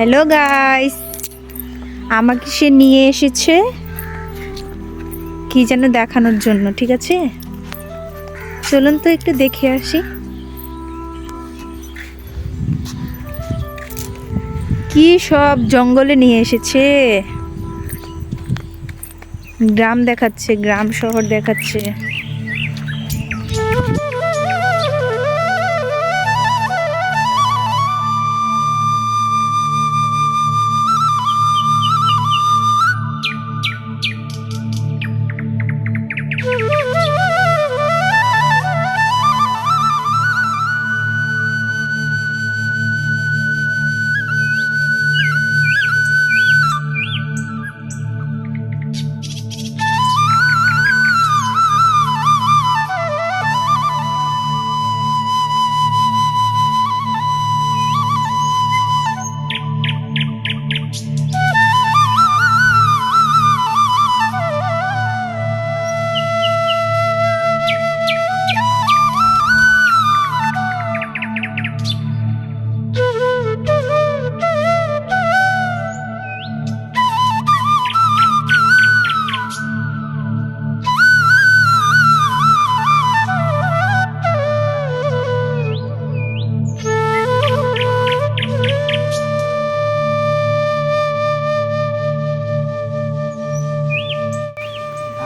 Hello guys, আমাকে সে নিয়ে এসেছে কি যেন দেখানোর জন্য। ঠিক আছে, চলুন তো একটু দেখে আসি। কি সব জঙ্গলে নিয়ে এসেছে, গ্রাম দেখাচ্ছে, গ্রাম শহর দেখাচ্ছে।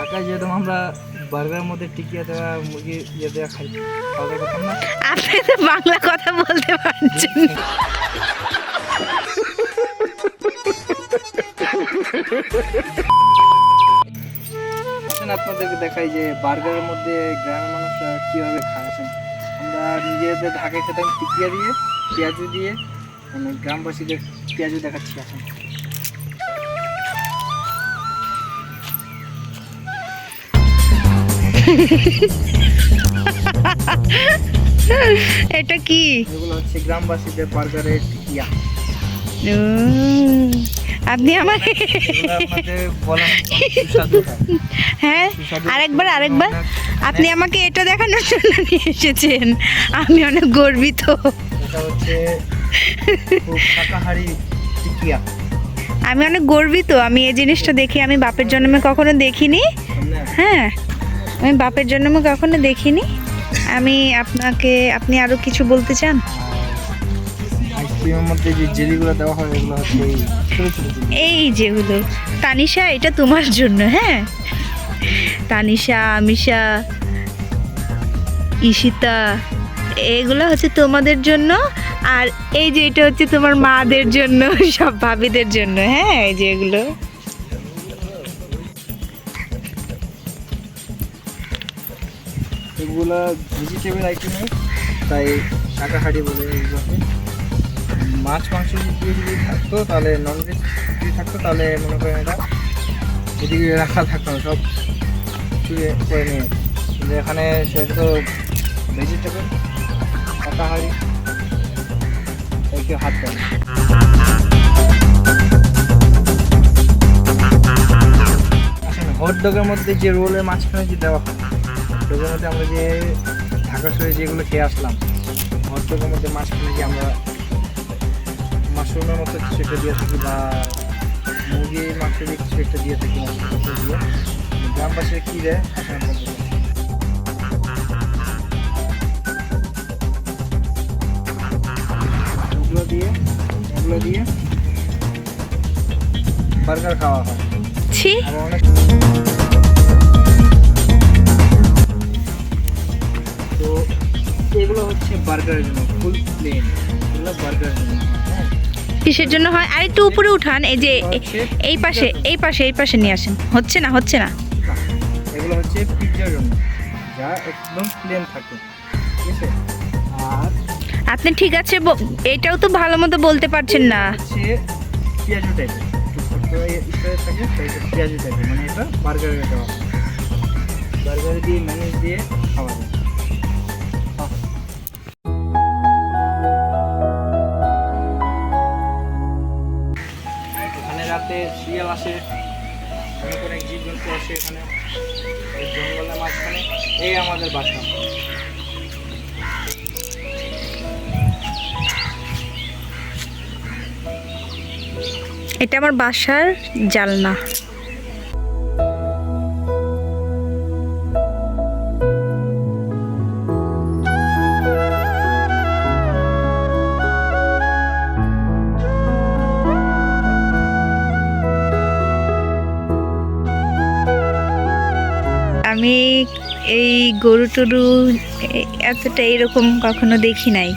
ঢাকায় যেরকম আমরা বার্গারের মধ্যে টিকিয়া দেওয়া মুরগি দেওয়া খাই, খাওয়া দাওয়া করতাম না। আপনি তো বাংলা কথা বলতে পারছেন। আপনাদেরকে দেখাই যে বার্গারের মধ্যে গ্রামের মানুষরা কীভাবে খায়। আমরা নিজেদের ঢাকায় খেতাম টিকিয়া দিয়ে, পেঁয়াজু দিয়ে, মানে গ্রামবাসীদের পেঁয়াজু দেখাচ্ছি এখন। এটা কি? এগুলো হচ্ছে গ্রামবাসীদের বার্গারের টিকিয়া। আপনি আমাকে হ্যাঁ, আরেকবার আপনি আমাকে এটা দেখানোর জন্য নিয়ে এসেছেন। আমি অনেক গর্বিত। এটা হচ্ছে খুব শাকাহারি টিকিয়া। আমি অনেক গর্বিত। আমি এই জিনিসটা দেখি, আমি বাপের জন্মে কখনো দেখিনি। হ্যাঁ, আমি বাপের জন্মে কখনো দেখিনি। আপনি আরো কিছু বলতে চান? আইসক্রিমের মধ্যে যে জেলিগুলো দেওয়া হয় এগুলো হচ্ছে এই যেগুলো, তানিশা এটা তোমার জন্য। হ্যাঁ, তানিশা, আমিশা, ঈশিতা, এগুলো হচ্ছে তোমাদের জন্য। আর এই যে এটা হচ্ছে তোমার মাদের জন্য, সব ভাবিদের জন্য। হ্যাঁ, এই যে এগুলো এগুলো ভেজিটেবল আইটেমের, তাই শাকাহারি বলে। এগুলোকে মাছ মাংস দিয়ে যদি থাকতো, তাহলে ননভেজ যদি থাকতো, তাহলে মনে করেন এটা এদিকে রাখা থাকতো না, সব চুয়ে করে নিয়ে। কিন্তু এখানে সেগুলো ভেজিটেবল শাকাহারি, তাই কেউ হাত দেয় না। আসলে হটডগের মধ্যে যে রোলের মাঝখানে যে দেওয়া হয়, ওটার মধ্যে আমরা যে ঢাকা শহরে যেগুলো খেয়ে আসলাম, হটডগের মধ্যে মাঝখানে যে আমরা মাশরুমের মতো কিছু একটা দিয়ে থাকি, বা মুরগির মাংস দিয়ে কিছু একটা দিয়ে থাকি মশলা দিয়ে। গ্রামবাসীরা কী দেয় আপনার বলতে ওগুলো দিয়ে বার্গার খাওয়া হয়। আবার অনেক তো এগুলো হচ্ছে বার্গারের জন্য, ফুল প্লেন। এগুলো বার্গারের জন্য। হ্যাঁ, কিসের জন্য হয়? আর একটু উপরে উঠান। এই যে এই পাশে নিয়ে আসেন। হচ্ছে না। এগুলো হচ্ছে পিৎজার জন্য, যা একদম প্লেন থাকে। ঠিক আছে, আর আপনি ঠিক আছে, এটাও তো ভালো মতো বলতে পারছেন না। হচ্ছে পেঁয়াজু টাইপের, থাকে, পেঁয়াজু টাইপের, মানে এটা বার্গারে দেওয়া হয়। বার্গারে দিয়ে ম্যানেজ দিয়ে খাওয়া যায়। এখানে রাতে শিয়াল আসে, অনেক অনেক জীবজন্তু আসে এখানে, জঙ্গলের মাঝখানে। এই আমাদের বাসা। এটা আমার বাসার জালনা। আমি এই গরু টরু এতটা এরকম কখনো দেখি নাই।